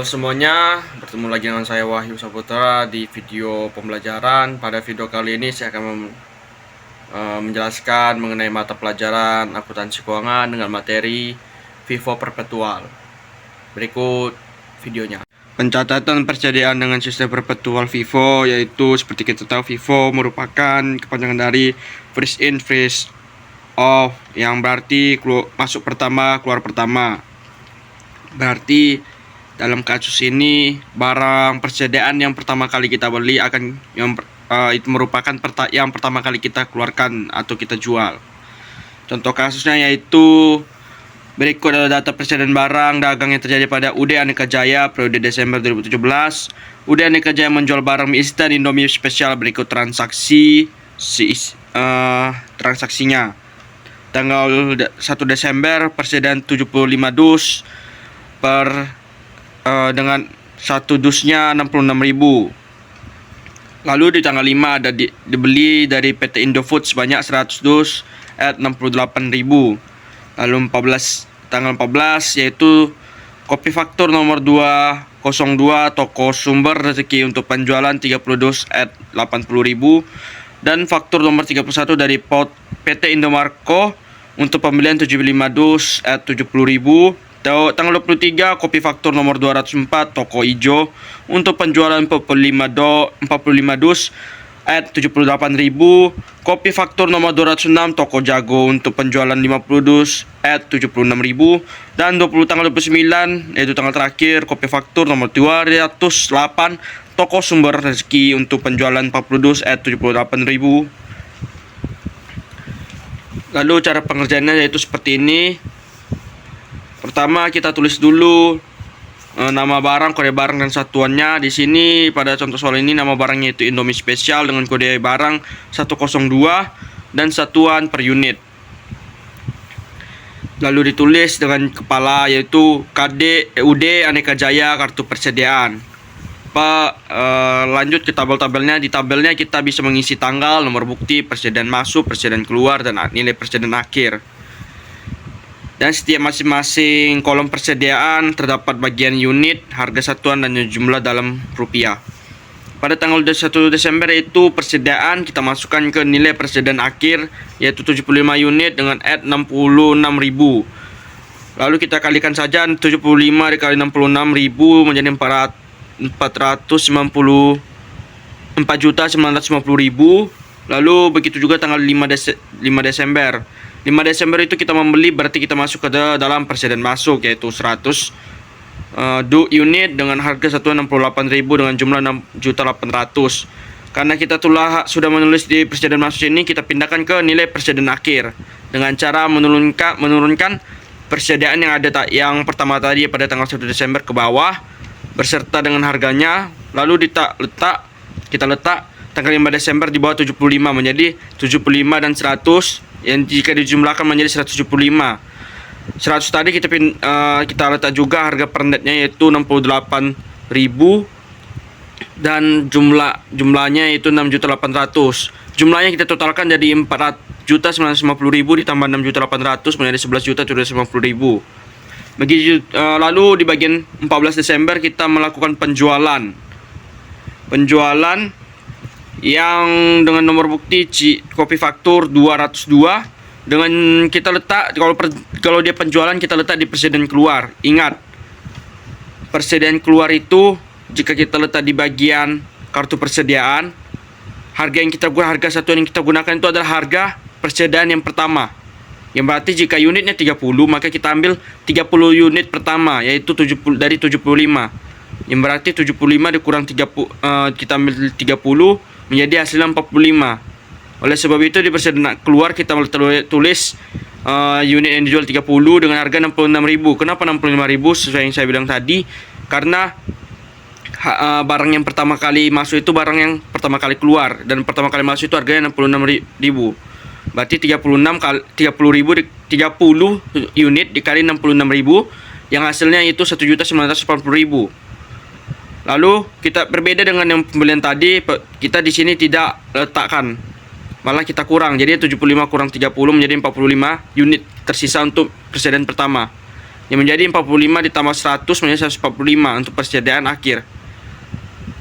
Halo semuanya, bertemu lagi dengan saya Wahyu Saputra di video pembelajaran. Pada video kali ini saya akan menjelaskan mengenai mata pelajaran akuntansi keuangan dengan materi FIFO perpetual. Berikut videonya. Pencatatan persediaan dengan sistem perpetual FIFO, yaitu seperti kita tahu FIFO merupakan kepanjangan dari first in first out, yang berarti masuk pertama keluar pertama. Berarti dalam kasus ini barang persediaan yang pertama kali kita beli akan itu merupakan yang pertama kali kita keluarkan atau kita jual. Contoh kasusnya yaitu berikut adalah data persediaan barang dagang yang terjadi pada UD Aneka Jaya periode Desember 2017. UD Aneka Jaya menjual barang mie instan Indomie spesial. Berikut transaksinya. Tanggal 1 Desember persediaan 75 dus dengan satu dusnya 66.000. Lalu di tanggal 5 ada dibeli dari PT Indofood sebanyak 100 dus at 68.000. Lalu tanggal 14 yaitu kopi faktur nomor 202 toko Sumber Rezeki untuk penjualan 30 dus at 80.000, dan faktur nomor 31 dari PT Indomarko untuk pembelian 75 dus at 70.000. Tanggal 23 kopi faktur nomor 204 toko Ijo untuk penjualan 45 dus at 78.000. Kopi faktur nomor 206 toko Jago untuk penjualan 50 dus at 76.000. Dan tanggal 29 yaitu tanggal terakhir kopi faktur nomor 208 toko Sumber Rezeki untuk penjualan 40 dus at 78.000. Lalu cara pengerjaannya yaitu seperti ini. Pertama kita tulis dulu nama barang, kode barang dan satuannya. Di sini pada contoh soal ini nama barangnya itu Indomie spesial dengan kode barang 102 dan satuan per unit. Lalu ditulis dengan kepala yaitu UD Aneka Jaya kartu persediaan. Lanjut ke tabel-tabelnya. Di tabelnya kita bisa mengisi tanggal, nomor bukti, persediaan masuk, persediaan keluar, dan nilai persediaan akhir. Dan setiap masing-masing kolom persediaan terdapat bagian unit, harga satuan, dan jumlah dalam rupiah. Pada tanggal 1 Desember itu persediaan kita masukkan ke nilai persediaan akhir yaitu 75 unit dengan at 66.000. Lalu kita kalikan saja 75 dikali 66.000 menjadi 4.950.000. Lalu begitu juga tanggal 5 Desember. 5 Desember itu kita membeli, berarti kita masuk ke dalam persediaan masuk yaitu 100 unit dengan harga satuan 68.000 dengan jumlah 6.800. Karena kita sudah menulis di persediaan masuk ini, kita pindahkan ke nilai persediaan akhir dengan cara menurunkan persediaan yang pertama tadi pada tanggal 1 Desember ke bawah beserta dengan harganya. Lalu kita letak tanggal 5 Desember di bawah 75 menjadi 75 dan 100, yang jika dijumlahkan menjadi 175. 100 tadi kita letak juga harga per netnya yaitu 68.000 dan jumlahnya itu 6.800. Jumlahnya kita totalkan jadi 4.950.000 ditambah 6.800 menjadi 11.750.000. Begitu. Lalu di bagian 14 Desember kita melakukan penjualan yang dengan nomor bukti kopi faktur 202 dengan kita letak kalau dia penjualan kita letak di persediaan keluar. Ingat, persediaan keluar itu jika kita letak di bagian kartu persediaan, harga satuan yang kita gunakan itu adalah harga persediaan yang pertama. Yang berarti jika unitnya 30, maka kita ambil 30 unit pertama yaitu 70 dari 75. Yang berarti 75 dikurang 30, kita ambil 30 menjadi hasilnya 45. Oleh sebab itu di persediaan keluar kita tulis unit yang dijual 30 dengan harga 66.000. Kenapa 65.000? Sesuai yang saya bilang tadi, karena barang yang pertama kali masuk itu barang yang pertama kali keluar, dan pertama kali masuk itu harganya 66.000. Berarti 30 unit dikali 66.000 yang hasilnya itu 1.980.000. Lalu kita berbeda dengan yang pembelian tadi, kita di sini tidak letakkan, malah kita kurang. Jadi 75 kurang 30 menjadi 45 unit tersisa untuk persediaan pertama. yang menjadi 45 ditambah 100 menjadi 145 untuk persediaan akhir.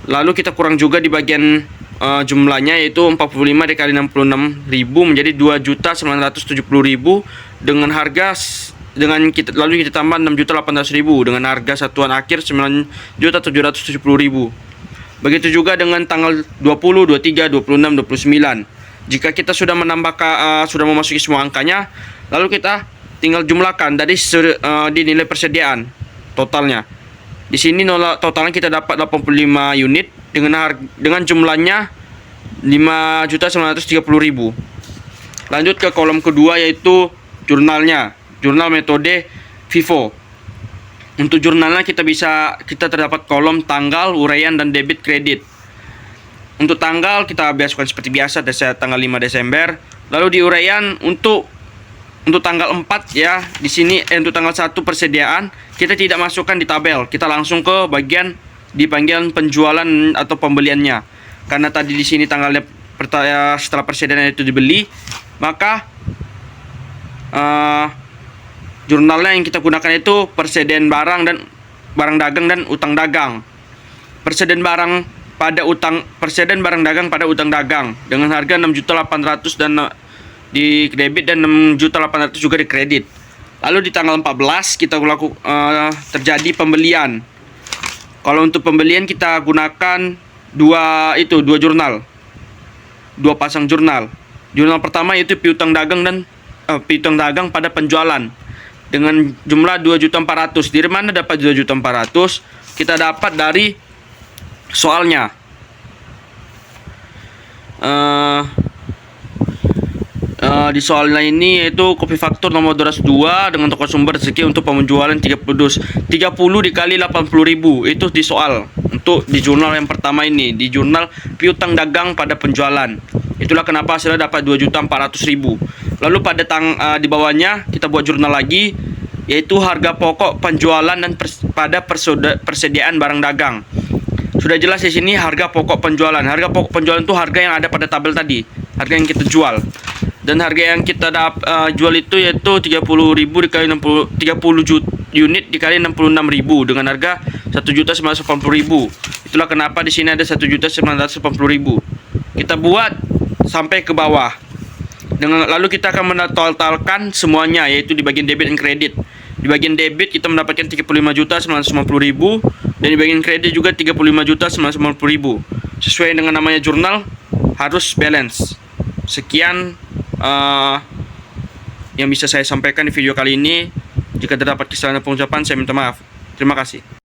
Lalu kita kurang juga di bagian jumlahnya, yaitu 45 dikali 66.000 menjadi 2.970.000 dengan harga lalu kita tambah 6.800.000 dengan harga satuan akhir 9.770.000. Begitu juga dengan tanggal 20, 23, 26, 29. Jika kita sudah sudah memasuki semua angkanya, lalu kita tinggal jumlahkan dari di nilai persediaan totalnya. Di sini totalnya kita dapat 85 unit dengan jumlahnya 5.930.000. Lanjut ke kolom kedua, yaitu jurnalnya. Jurnal metode FIFO. Untuk jurnalnya kita terdapat kolom tanggal, uraian, dan debit kredit. Untuk tanggal kita biasakan seperti biasa tanggal 5 Desember. Lalu di uraian untuk tanggal 4 ya, di sini untuk tanggal 1 persediaan kita tidak masukkan di tabel. Kita langsung ke bagian penjualan atau pembeliannya. Karena tadi di sini tanggalnya setelah persediaan itu dibeli, maka jurnalnya yang kita gunakan itu persediaan barang dagang dan utang dagang. Persediaan barang dagang pada utang dagang dengan harga 6.800.000 dan di debit dan 6.800.000 juga di kredit. Lalu di tanggal 14 kita terjadi pembelian. Kalau untuk pembelian kita gunakan dua jurnal. Dua pasang jurnal. Jurnal pertama yaitu piutang dagang pada penjualan dengan jumlah 2.400.000. Dari mana dapat 2.400.000? Kita dapat dari soalnya. Di soalnya ini yaitu kopi faktur nomor 202 dengan toko sumber rezeki untuk penjualan 30 dus. 30 dikali 80.000 itu di soal. Untuk di jurnal yang pertama ini, di jurnal piutang dagang pada penjualan. Itulah kenapa hasilnya dapat 2.400.000. Lalu pada di bawahnya kita buat jurnal lagi, yaitu harga pokok penjualan dan pada persediaan barang dagang. Sudah jelas di sini harga pokok penjualan. Harga pokok penjualan itu harga yang ada pada tabel tadi, harga yang kita jual. Dan harga yang kita jual itu yaitu 30.000 dikali 30 unit dikali 66.000 dengan harga 1.980.000. Itulah kenapa di sini ada 1.980.000. Kita buat sampai ke bawah. Lalu kita akan menotalkan semuanya, yaitu di bagian debit dan kredit. Di bagian debit kita mendapatkan 35.950.000 dan di bagian kredit juga 35.950.000. Sesuai dengan namanya jurnal, harus balance. Sekian yang bisa saya sampaikan di video kali ini. Jika terdapat kesalahan pengucapan, saya minta maaf. Terima kasih.